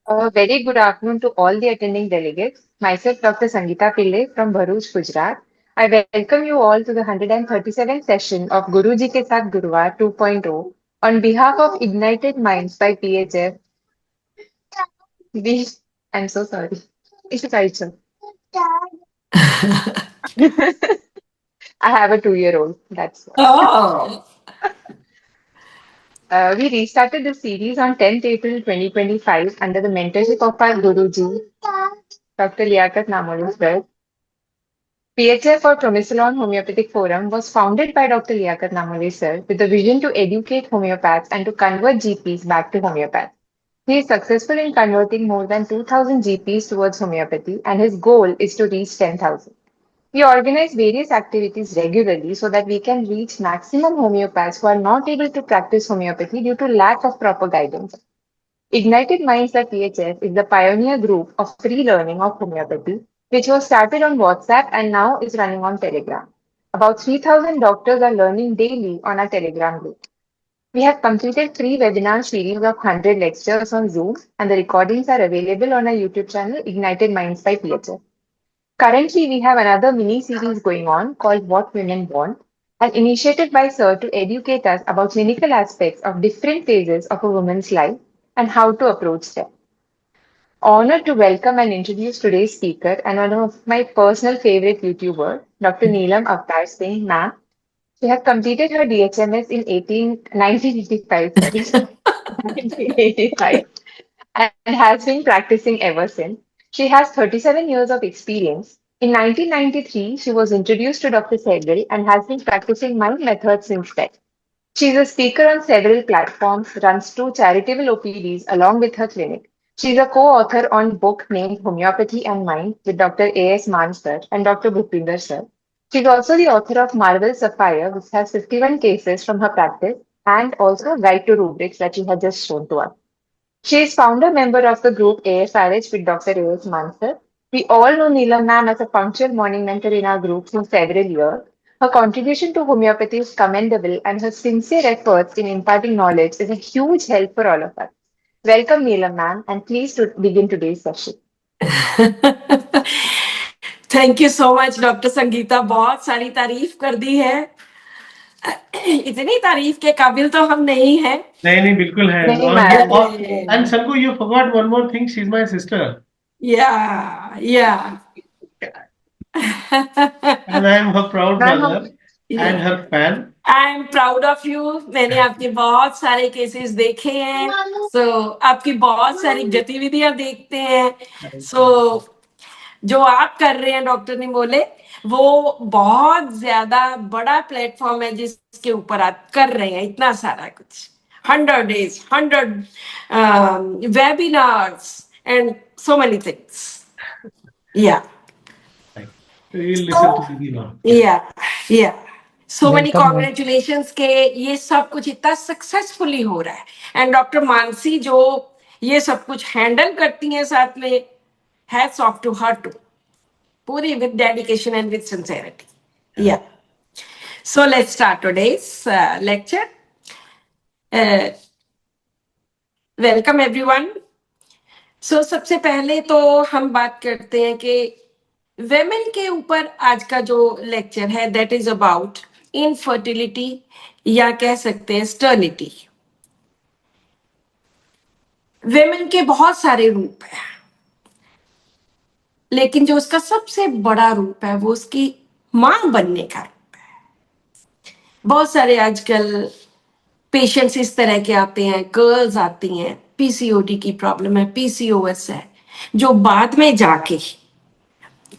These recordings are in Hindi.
A very good afternoon to all the attending delegates. Myself, Dr. Sangeeta Pillai from Bharuch, Gujarat. I welcome you all to the 137th session of Guruji Ke Saath Gurwar 2.0 on behalf of Ignited Minds by PHF. We, I'm so sorry. It's a culture. I have a 2-year-old. That's why. Oh, We restarted the series on 10th April 2025 under the mentorship of our Guruji, Dr. Liaquat Namoly sir. PHF or Promisalon Homeopathic Forum was founded by Dr. Liaquat Namoly sir with the vision to educate homeopaths and to convert GPs back to homeopaths. He is successful in converting more than 2,000 GPs towards homeopathy, and his goal is to reach 10,000. We organize various activities regularly so that we can reach maximum homeopaths who are not able to practice homeopathy due to lack of proper guidance. Ignited Minds at PHS is the pioneer group of free learning of homeopathy, which was started on WhatsApp and now is running on Telegram. About 3,000 doctors are learning daily on our Telegram group. We have completed 3 webinar series of 100 lectures on Zoom, and the recordings are available on our YouTube channel, Ignited Minds by PHS. Currently, we have another mini series going on called What Women Want, an initiative by Sir to educate us about clinical aspects of different phases of a woman's life and how to approach them. Honored to welcome and introduce today's speaker and one of my personal favorite YouTuber, Dr. Neelam Avtar Singh, ma'am. She has completed her DHMS in 1985, sorry, 1985, and has been practicing ever since. She has 37 years of experience. In 1993, she was introduced to Dr. Sehgal and has been practicing my method since then. She is a speaker on several platforms, runs 2 charitable OPDs along with her clinic. She is a co-author on book named Homeopathy and Mind with Dr. A.S. Maan sir and Dr. Bhupinder sir. She is also the author of Marvel Sapphire, which has 51 cases from her practice, and also Guide to Rubrics that she has just shown to us. She is founder member of the group ASRH with Dr. A.S. Mansar. We all know Neelam ma'am as a punctual morning mentor in our group for several years. Her contribution to homeopathy is commendable, and her sincere efforts in imparting knowledge is a huge help for all of us. Welcome, Neelam ma'am, and please to begin today's session. Thank you so much doctor Sangeeta, बहुत सारी तारीफ कर दी है। इतनी तारीफ के काबिल तो हम नहीं हैं। नहीं नहीं बिल्कुल है। नहीं और ma'am, and Sangu, you forgot one more thing, she is my sister या and I am her proud ma'am हम brother and her fan. I am proud of you. मैंने आपके बहुत सारे केसेस देखे हैं, आपकी बहुत सारी गतिविधियां देखते हैं। जो आप कर रहे हैं, डॉक्टर ने बोले, वो बहुत ज्यादा बड़ा प्लेटफॉर्म है जिसके ऊपर आप कर रहे हैं इतना सारा कुछ। 100 days, 100 webinars and so many things. Yeah. We'll listen to Didi now. Yeah. So many congratulations के ये सब कुछ इतना सक्सेसफुली हो रहा है। एंड डॉक्टर मानसी जो ये सब कुछ हैंडल करती हैं साथ में, hats off to her too. Puri with dedication and with sincerity. Yeah. So let's start today's lecture. Welcome everyone. So सबसे पहले तो हम बात करते हैं कि वेमेन के ऊपर आज का जो लेक्चर है, दैट इज अबाउट इनफर्टिलिटी, या कह सकते हैं स्टर्निटी। वेमेन के बहुत सारे रूप हैं, लेकिन जो उसका सबसे बड़ा रूप है वो उसकी मां बनने का रूप है। बहुत सारे आजकल पेशेंट्स इस तरह के आते हैं, गर्ल्स आती हैं, पीसीओडी की प्रॉब्लम है, पीसीओएस है, जो बाद में जाके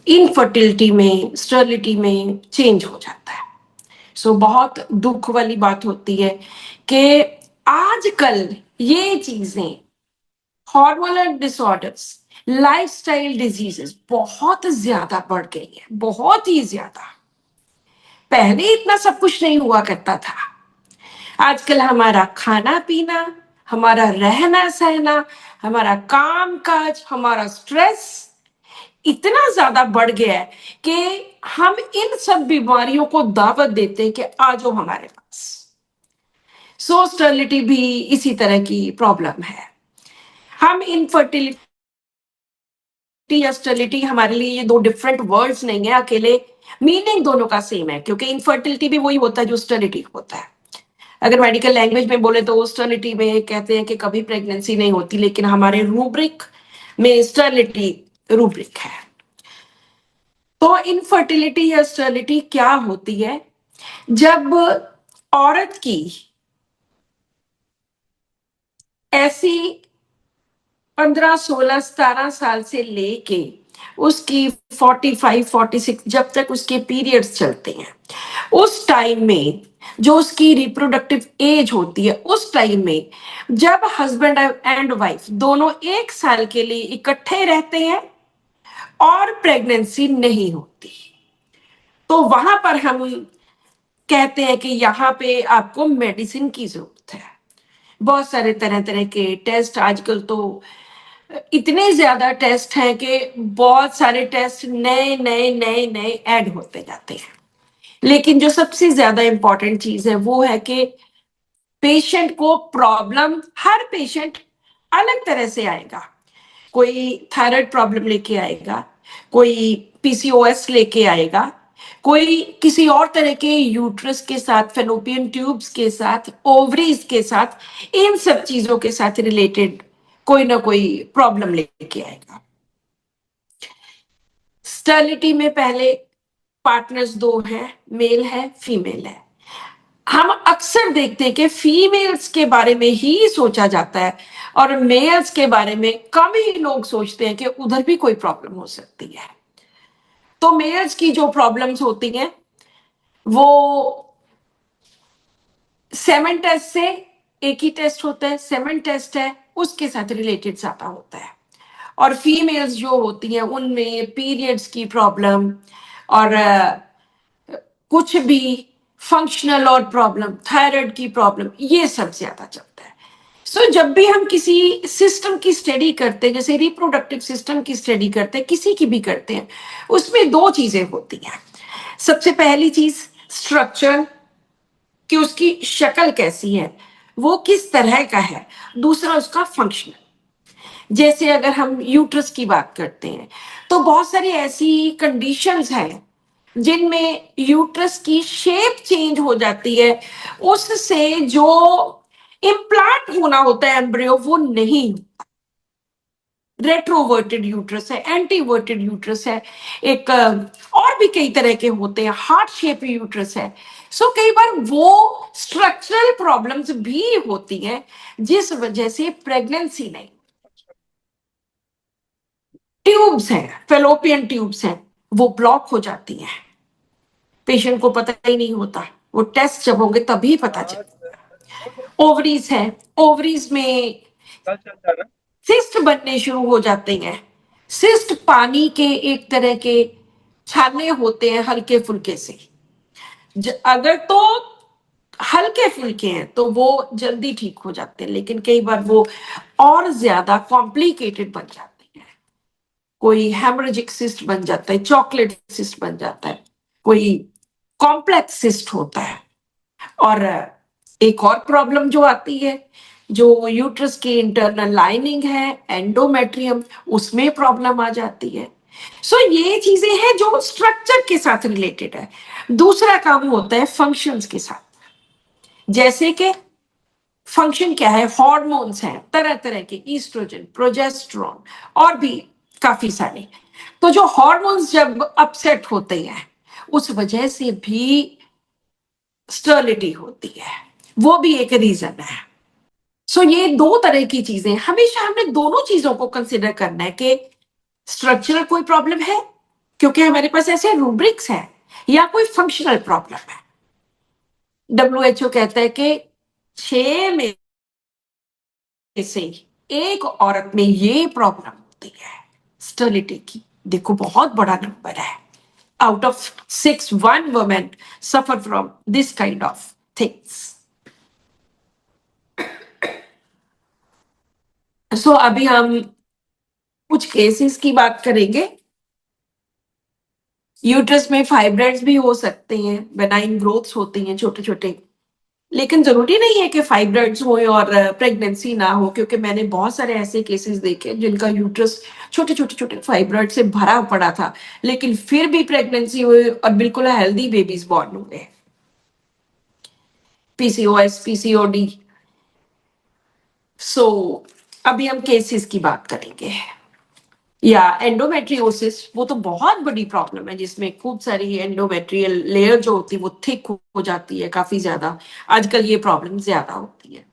इनफर्टिलिटी में, स्टर्लिटी में चेंज हो जाता है। बहुत दुख वाली बात होती है कि आजकल ये चीजें, हार्मोनल डिसऑर्डर्स, लाइफस्टाइल डिजीजेस बहुत ज्यादा बढ़ गई है, बहुत ही ज्यादा। पहले इतना सब कुछ नहीं हुआ करता था। आजकल हमारा खाना पीना, हमारा रहना सहना, हमारा काम काज, हमारा स्ट्रेस इतना ज्यादा बढ़ गया है कि हम इन सब बीमारियों को दावत देते हैं कि आ जाओ हमारे पास। स्टर्लिटी भी इसी तरह की प्रॉब्लम है। हम इनफर्टिलिटी या स्टेरिलिटी हमारे लिए ये दो डिफरेंट वर्ड्स नहीं है अकेले, मीनिंग दोनों का सेम है, क्योंकि इनफर्टिलिटी भी वही होता है जो स्टेरिलिटी होता है। अगर मेडिकल लैंग्वेज में बोले तो स्टेरिलिटी में कहते हैं कि कभी प्रेगनेंसी नहीं होती, लेकिन हमारे रूब्रिक में स्टेरिलिटी रूब्रिक है। तो इनफर्टिलिटी या स्टेरिलिटी क्या होती है? जब औरत की ऐसी 15, 16, 17 साल से लेके उसकी 45, 46 जब तक उसके पीरियड्स चलते हैं, उस टाइम में जो उसकी रिप्रोडक्टिव एज होती है, उस टाइम में जब हस्बैंड एंड वाइफ दोनों 1 साल के लिए इकट्ठे रहते हैं और प्रेगनेंसी नहीं होती, तो वहां पर हम कहते हैं कि यहाँ पे आपको मेडिसिन की जरूरत है। बहुत सारे तरह तरह के टेस्ट, आजकल तो इतने ज्यादा टेस्ट हैं कि बहुत सारे टेस्ट नए नए नए नए ऐड होते जाते हैं। लेकिन जो सबसे ज्यादा इंपॉर्टेंट चीज है वो है कि पेशेंट को प्रॉब्लम, हर पेशेंट अलग तरह से आएगा। कोई थायराइड प्रॉब्लम लेके आएगा, कोई पीसीओएस लेके आएगा, कोई किसी और तरह के यूट्रस के साथ, फेलोपियन ट्यूब्स के साथ, ओवरीज के साथ, इन सब चीजों के साथ रिलेटेड कोई ना कोई प्रॉब्लम लेके आएगा। स्टेरिलिटी में पहले पार्टनर्स दो हैं, मेल है, फीमेल है। हम अक्सर देखते हैं कि फीमेल्स के बारे में ही सोचा जाता है और मेल्स के बारे में कम ही लोग सोचते हैं कि उधर भी कोई प्रॉब्लम हो सकती है। तो मेल्स की जो प्रॉब्लम्स होती हैं वो सेमन टेस्ट से, एक ही टेस्ट होता है, सेमन टेस्ट है, उसके साथ रिलेटेड ज्यादा होता है। और फीमेल्स जो होती हैं उनमें पीरियड्स की प्रॉब्लम और कुछ भी फंक्शनल और प्रॉब्लम, थायराइड की प्रॉब्लम, ये सब ज्यादा चलता है। सो जब भी हम किसी सिस्टम की स्टडी करते हैं, जैसे रिप्रोडक्टिव सिस्टम की स्टडी करते हैं, किसी की भी करते हैं, उसमें दो चीजें होती हैं। सबसे पहली चीज स्ट्रक्चर, कि उसकी शक्ल कैसी है, वो किस तरह का है। दूसरा उसका फंक्शनल। जैसे अगर हम यूट्रस की बात करते हैं तो बहुत सारी ऐसी कंडीशंस हैं जिनमें यूट्रस की शेप चेंज हो जाती है, उससे जो इम्प्लांट होना होता है एम्ब्रियो वो नहीं। रेट्रोवर्टेड यूट्रस है, एंटीवर्टेड यूट्रस है, एक और भी कई तरह के होते हैं, हार्ट शेप यूट्रस है। सो कई बार वो स्ट्रक्चरल प्रॉब्लम्स भी होती हैं जिस वजह से प्रेगनेंसी नहीं। ट्यूब्स हैं, फेलोपियन ट्यूब्स हैं, वो ब्लॉक हो जाती हैं, पेशेंट को पता ही नहीं होता, वो टेस्ट जब होंगे तभी पता चलेगा। ओवरीज है, ओवरीज में सिस्ट बनने शुरू हो जाते हैं। सिस्ट पानी के एक तरह के छाले होते हैं, हल्के फुल्के से। अगर तो हल्के फुल्के हैं तो वो जल्दी ठीक हो जाते हैं, लेकिन कई बार वो और ज्यादा कॉम्प्लिकेटेड बन जाते हैं। कोई हेमरेजिक सिस्ट बन जाता है, चॉकलेट सिस्ट बन जाता है, कोई कॉम्प्लेक्स सिस्ट होता है। और एक और प्रॉब्लम जो आती है, जो यूट्रस की इंटरनल लाइनिंग है, एंडोमेट्रियम, उसमें प्रॉब्लम आ जाती है। सो ये चीजें हैं जो स्ट्रक्चर के साथ रिलेटेड है। दूसरा काम होता है फंक्शंस के साथ। जैसे कि फंक्शन क्या है, हार्मोन्स हैं तरह तरह के, ईस्ट्रोजन, प्रोजेस्टेरोन और भी काफी सारे। तो जो हार्मोन्स जब अपसेट होते हैं उस वजह से भी स्टर्लिटी होती है, वो भी एक रीजन है। सो ये दो तरह की चीजें, हमेशा हमने दोनों चीजों को कंसिडर करना है कि स्ट्रक्चरल कोई प्रॉब्लम है क्योंकि हमारे पास ऐसे रूब्रिक्स हैं, या कोई फंक्शनल प्रॉब्लम है। WHO कहता है कि 6 में से एक औरत में ये प्रॉब्लम होती है स्टर्लिटी की। देखो बहुत बड़ा नंबर है। Out of 6, 1 woman suffer from this kind of things. So अभी हम कुछ केसेस की बात करेंगे। यूट्रस में फाइब्रॉइड्स भी हो सकते हैं, बेनाइन ग्रोथ्स होती हैं छोटे छोटे, लेकिन जरूरी नहीं है कि फाइब्रॉइड्स हो और प्रेगनेंसी ना हो, क्योंकि मैंने बहुत सारे ऐसे केसेस देखे जिनका यूट्रस छोटे छोटे छोटे फाइब्रॉइड से भरा पड़ा था, लेकिन फिर भी प्रेगनेंसी हुई और बिल्कुल हेल्दी बेबीज बॉर्न हुए। PCOS, PCOD. सो अभी हम केसेस की बात करेंगे। या एंडोमेट्रियोसिस, वो तो बहुत बड़ी प्रॉब्लम है जिसमें खूब सारी एंडोमेट्रियल लेयर जो होती है वो थिक हो जाती है काफी ज्यादा। आजकल ये प्रॉब्लम ज्यादा होती है।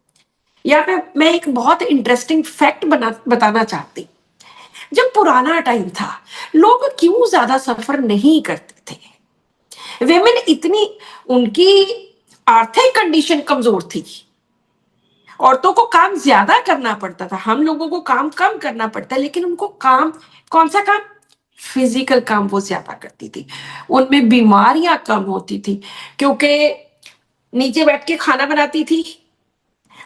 यहाँ पे मैं एक बहुत इंटरेस्टिंग फैक्ट बताना चाहती। जब पुराना टाइम था, लोग क्यों ज्यादा सफर नहीं करते थे? वेमेन इतनी, उनकी आर्थिक कंडीशन कमजोर थी, औरतों को काम ज्यादा करना पड़ता था, हम लोगों को काम कम करना पड़ता है, लेकिन उनको काम, कौन सा काम? फिजिकल काम वो ज्यादा करती थी। उनमें बीमारियां कम होती थी, क्योंकि नीचे बैठ के खाना बनाती थी।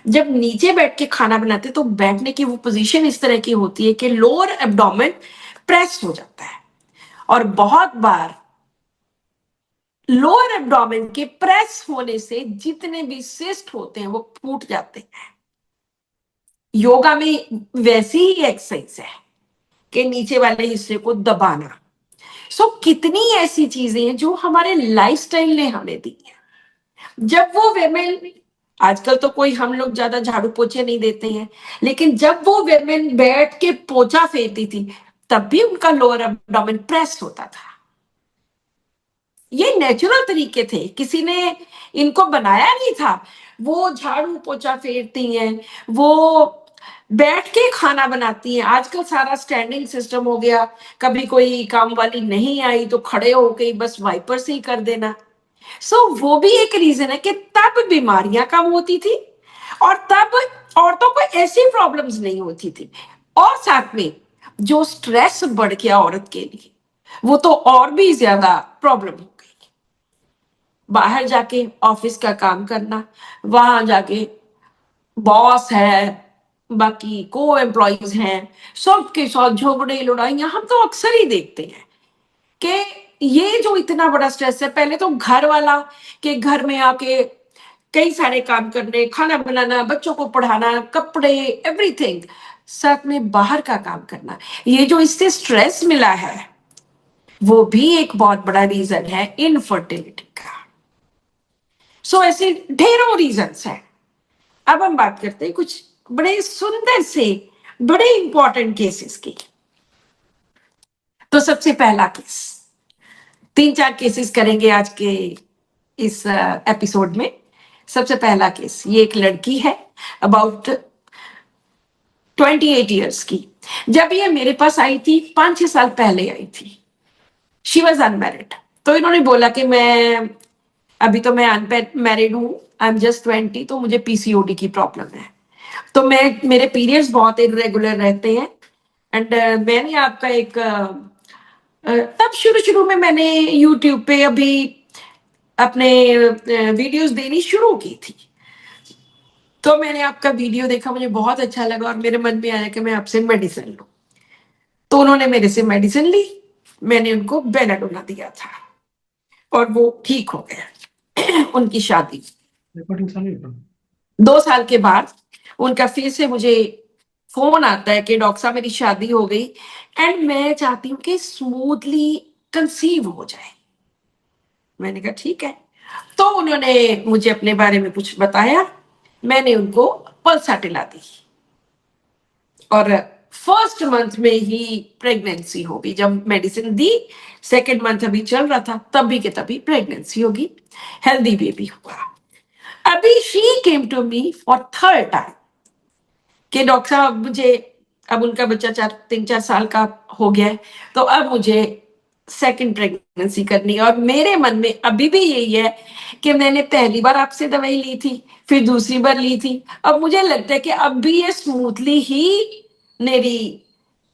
जब नीचे बैठ के खाना बनाते तो बैठने की वो पोजीशन इस तरह की होती है कि लोअर एब्डोमेन प्रेस हो जाता है, और बहुत बार लोअर एब्डोमेन के प्रेस होने से जितने भी सिस्ट होते हैं वो फूट जाते हैं। योगा में वैसी ही एक्सरसाइज है कि नीचे वाले हिस्से को दबाना। सो कितनी ऐसी चीजें हैं जो हमारे लाइफस्टाइल ने हमें दी है। जब वो वेमेन, आजकल तो कोई हम लोग ज्यादा झाड़ू पोछे नहीं देते हैं, लेकिन जब वो वेमेन बैठ के पोछा फेरती थी तब भी उनका लोअर एब्डोमेन प्रेस होता था। ये नेचुरल तरीके थे, किसी ने इनको बनाया नहीं था। वो झाड़ू पोछा फेरती हैं, वो बैठ के खाना बनाती हैं। आजकल सारा स्टैंडिंग सिस्टम हो गया, कभी कोई काम वाली नहीं आई तो खड़े होके बस वाइपर से ही कर देना। सो वो भी एक रीजन है कि तब बीमारियां कम होती थी और तब औरतों को ऐसी प्रॉब्लम्स नहीं होती थी। और साथ में जो स्ट्रेस बढ़ गया औरत के लिए, वो तो और भी ज्यादा प्रॉब्लम हो गई। बाहर जाके ऑफिस का काम करना, वहां जाके बॉस है, बाकी को एम्प्लॉइज हैं, सबके साथ झगड़े लड़ाइयां हम तो अक्सर ही देखते हैं कि ये जो इतना बड़ा स्ट्रेस है। पहले तो घर वाला के घर में आके कई सारे काम करने, खाना बनाना, बच्चों को पढ़ाना, कपड़े, एवरीथिंग, साथ में बाहर का काम करना, ये जो इससे स्ट्रेस मिला है वो भी एक बहुत बड़ा रीजन है इनफर्टिलिटी का। सो ऐसे ढेरों रीजंस हैं। अब हम बात करते हैं कुछ बड़े सुंदर से बड़े इंपॉर्टेंट केसेस की। तो सबसे पहला केस, 3-4 केसेस करेंगे आज के इस एपिसोड में। सबसे पहला केस, ये एक लड़की है अबाउट 28 ईयर्स की। जब ये मेरे पास आई थी, 5-6 साल पहले आई थी, शी वॉज अनमैरिड। तो इन्होंने बोला कि मैं अभी तो मैं अनमैरिड हूँ, आई एम जस्ट 20, तो मुझे पीसीओडी की प्रॉब्लम है, तो मेरे पीरियड्स बहुत इरेगुलर रहते हैं। एंड मैंने आपका एक तब शुरू शुरू में मैंने यूट्यूब पे अभी अपने वीडियोस देनी शुरू की थी, तो मैंने आपका वीडियो देखा, मुझे बहुत अच्छा लगा और मेरे मन में आया कि मैं आपसे मेडिसिन लूं। तो उन्होंने मेरे से मेडिसिन ली, मैंने उनको बेनाडोना दिया था और वो ठीक हो गया। उनकी शादी Recording चालू है? 2 साल के बाद उनका फिर से मुझे फोन आता है कि डॉक्टर साहब मेरी शादी हो गई एंड मैं चाहती हूँ कि स्मूथली कंसीव हो जाए। मैंने कहा ठीक है। तो उन्होंने मुझे अपने बारे में कुछ बताया, मैंने उनको पल्साटिला दी और फर्स्ट मंथ में ही प्रेगनेंसी होगी। जब मेडिसिन दी, सेकेंड मंथ अभी चल रहा था, तभी के तभी प्रेगनेंसी होगी, हेल्दी बेबी हुआ। अभी she came to me for third time कि डॉक्टर साहब मुझे, अब उनका बच्चा 3-4 साल का हो गया है, तो अब मुझे सेकंड प्रेगनेंसी करनी है। और मेरे मन में अभी भी यही है कि मैंने पहली बार आपसे दवाई ली थी, फिर दूसरी बार ली थी, अब मुझे लगता है कि अब भी ये स्मूथली ही मेरी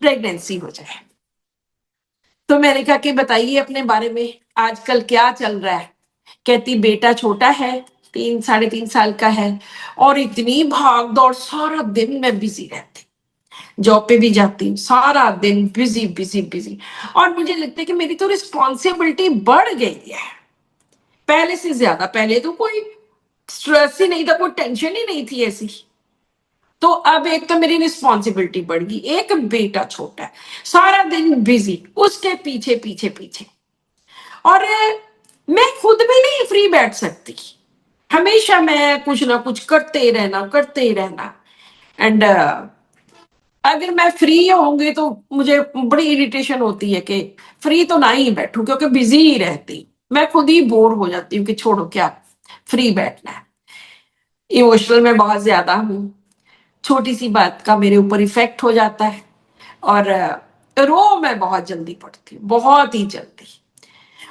प्रेगनेंसी हो जाए। तो मैंने कहा कि बताइए अपने बारे में, आजकल क्या चल रहा है? कहती बेटा छोटा है, 3-3.5 साल का है, और इतनी भाग दौड़, सारा दिन मैं बिजी रहती, जॉब पे भी जाती हूँ, सारा दिन बिजी बिजी बिजी, और मुझे लगता है कि मेरी तो रिस्पॉन्सिबिलिटी बढ़ गई है पहले से ज्यादा। पहले तो कोई स्ट्रेस ही नहीं था, कोई टेंशन ही नहीं थी ऐसी। तो अब एक तो मेरी रिस्पॉन्सिबिलिटी बढ़ गई, एक बेटा छोटा है, सारा दिन बिजी उसके पीछे पीछे पीछे। और मैं खुद भी नहीं फ्री बैठ सकती, हमेशा मैं कुछ ना कुछ करते ही रहना। एंड अगर मैं फ्री होंगी तो मुझे बड़ी इरिटेशन होती है कि फ्री तो ना ही बैठूं, क्योंकि बिजी ही रहती, मैं खुद ही बोर हो जाती हूँ कि छोड़ो क्या फ्री बैठना है। इमोशनल मैं बहुत ज्यादा हूँ, छोटी सी बात का मेरे ऊपर इफेक्ट हो जाता है। और रो मैं बहुत जल्दी पड़ती हूँ, बहुत ही जल्दी।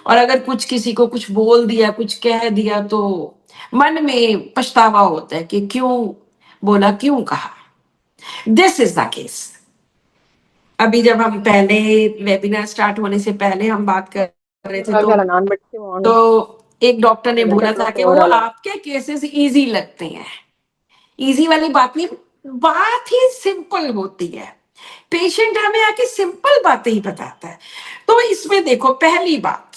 और अगर कुछ किसी को कुछ बोल दिया, कुछ कह दिया, तो मन में पछतावा होता है कि क्यों बोला, क्यों कहा। This is the case. अभी जब हम पहले वेबिनार स्टार्ट होने से पहले हम बात कर रहे थे, तो एक डॉक्टर ने बोला था कि वो आपके केसेस इजी लगते हैं। इजी वाली बात नहीं, बात ही सिंपल होती है, पेशेंट हमें आके सिंपल बातें ही बताता है। तो इसमें देखो, पहली बात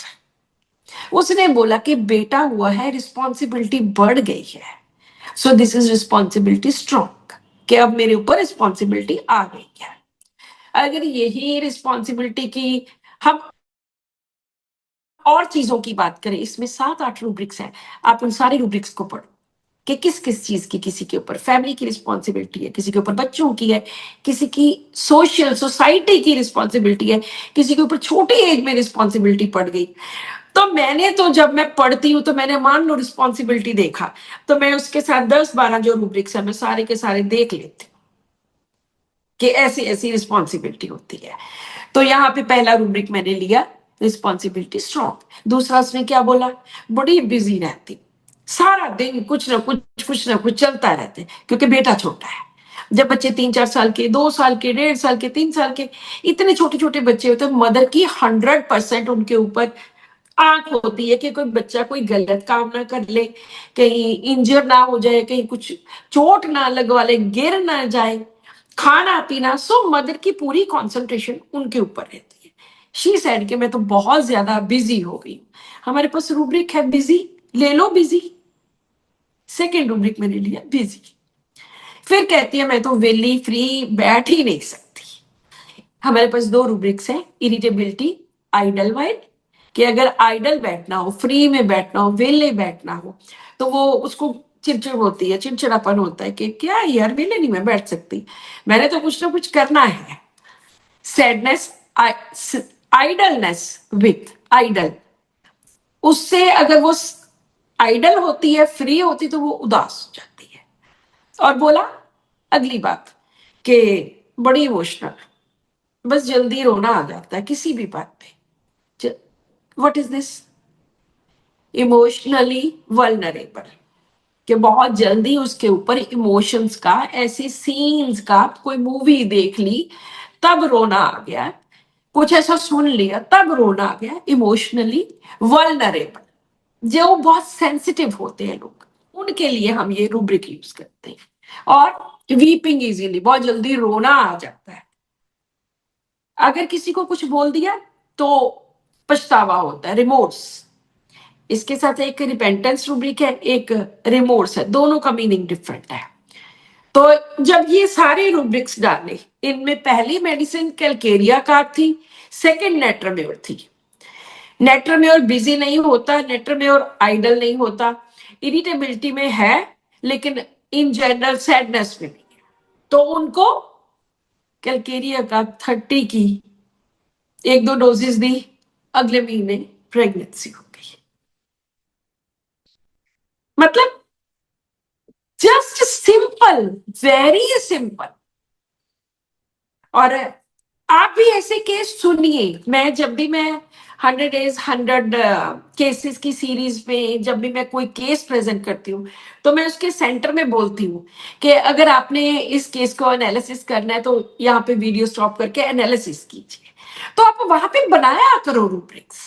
उसने बोला कि बेटा हुआ है, रिस्पॉन्सिबिलिटी बढ़ गई है। So this is responsibility strong, कि अब मेरे ऊपर रिस्पॉन्सिबिलिटी आ गई है। अगर यही रिस्पॉन्सिबिलिटी की हम और चीजों की बात करें, इसमें 7-8 रूब्रिक्स हैं, आप उन सारे रूब्रिक्स को पढ़ो कि किस किस चीज की, किसी के ऊपर फैमिली की रिस्पॉन्सिबिलिटी है, किसी के ऊपर बच्चों की है, किसी की सोशल सोसाइटी की रिस्पॉन्सिबिलिटी है, किसी के ऊपर छोटी एज में रिस्पॉन्सिबिलिटी पड़ गई। तो मैंने तो जब मैं पढ़ती हूँ तो मैंने मान लो रिस्पॉन्सिबिलिटी देखा, तो मैं उसके साथ 10-12 जो रूब्रिक्स है मैं सारे के सारे देख लेती हूँ कि ऐसी ऐसी रिस्पॉन्सिबिलिटी होती है। तो यहाँ पे पहला रूब्रिक मैंने लिया, रिस्पॉन्सिबिलिटी स्ट्रॉन्ग। दूसरा उसने क्या बोला, बड़ी बिजी रहती, सारा दिन कुछ ना कुछ चलता रहते, क्योंकि बेटा छोटा है। जब बच्चे 3-4 साल के, 2 साल के, 1.5 साल के, 3 साल के, इतने छोटे छोटे बच्चे होते हैं, मदर की 100% उनके ऊपर आंख होती है कि कोई बच्चा कोई गलत काम ना कर ले, कहीं इंजर ना हो जाए, कहीं कुछ चोट ना लगवा ले, गिर ना जाए, खाना पीना। सो मदर की पूरी कंसंट्रेशन उनके ऊपर रहती है। शी सेड कि मैं तो बहुत ज्यादा बिजी हो गई। हमारे पास रूब्रिक है बिजी, ले लो बिजी। सेकेंड रूब्रिक मैंने लिया बिजी। फिर कहती है मैं तो वेली फ्री बैठ ही नहीं सकती। हमारे पास 2 रूब्रिक्स हैं, इरिटेबिलिटी, आइडल माइंड, कि अगर आइडल बैठना हो, फ्री में बैठना हो, वेले बैठना हो, तो वो उसको चिड़चिड़ होती है, चिड़चिड़ापन होता है कि क्या यार वेले नहीं मैं बैठ सकती, मैंने तो कुछ ना कुछ करना है। सैडनेस, आइडलनेस विथ आइडल, उससे अगर वो आइडल होती है, फ्री होती, तो वो उदास हो जाती है। और बोला अगली बात कि बड़ी इमोशनल, बस जल्दी रोना आ जाता है किसी भी बात पे। What is this, emotionally vulnerable, कि बहुत जल्दी उसके ऊपर इमोशंस का, ऐसे सीन्स का, कोई मूवी देख ली तब रोना आ गया, कुछ ऐसा सुन लिया तब रोना आ गया। इमोशनली वल्नरेबल, जो बहुत सेंसिटिव होते हैं लोग, उनके लिए हम ये रूब्रिक यूज करते हैं। और वीपिंग इजीली, बहुत जल्दी रोना आ जाता है। अगर किसी को कुछ बोल दिया तो पछतावा होता है, रिमोर्स। इसके साथ एक रिपेंटेंस रूब्रिक है, एक रिमोर्स है, दोनों का मीनिंग डिफरेंट है। तो जब ये सारे रूब्रिक्स डाले, इनमें पहली मेडिसिन कैलकेरिया कार्प थी, सेकंड नेट्राम्योर थी। नेट्राम्योर बिजी नहीं होता, नेट्राम्योर आइडल नहीं होता, इरिटेबिलिटी में है लेकिन इन जनरल सैडनेस में नहीं है। तो उनको कैलकेरिया का 30 की 1-2 डोजेस दी, अगले महीने प्रेगनेंसी हो गई। मतलब जस्ट सिंपल, वेरी सिंपल। और आप भी ऐसे केस सुनिए। मैं जब भी मैं 100 डेज 100 केसेस की सीरीज में जब भी मैं कोई केस प्रेजेंट करती हूँ, तो मैं उसके सेंटर में बोलती हूँ कि अगर आपने इस केस को एनालिसिस करना है तो यहाँ पे वीडियो स्टॉप करके एनालिसिस कीजिए। तो आप वहां पे बनाया करो रूब्रिक्स,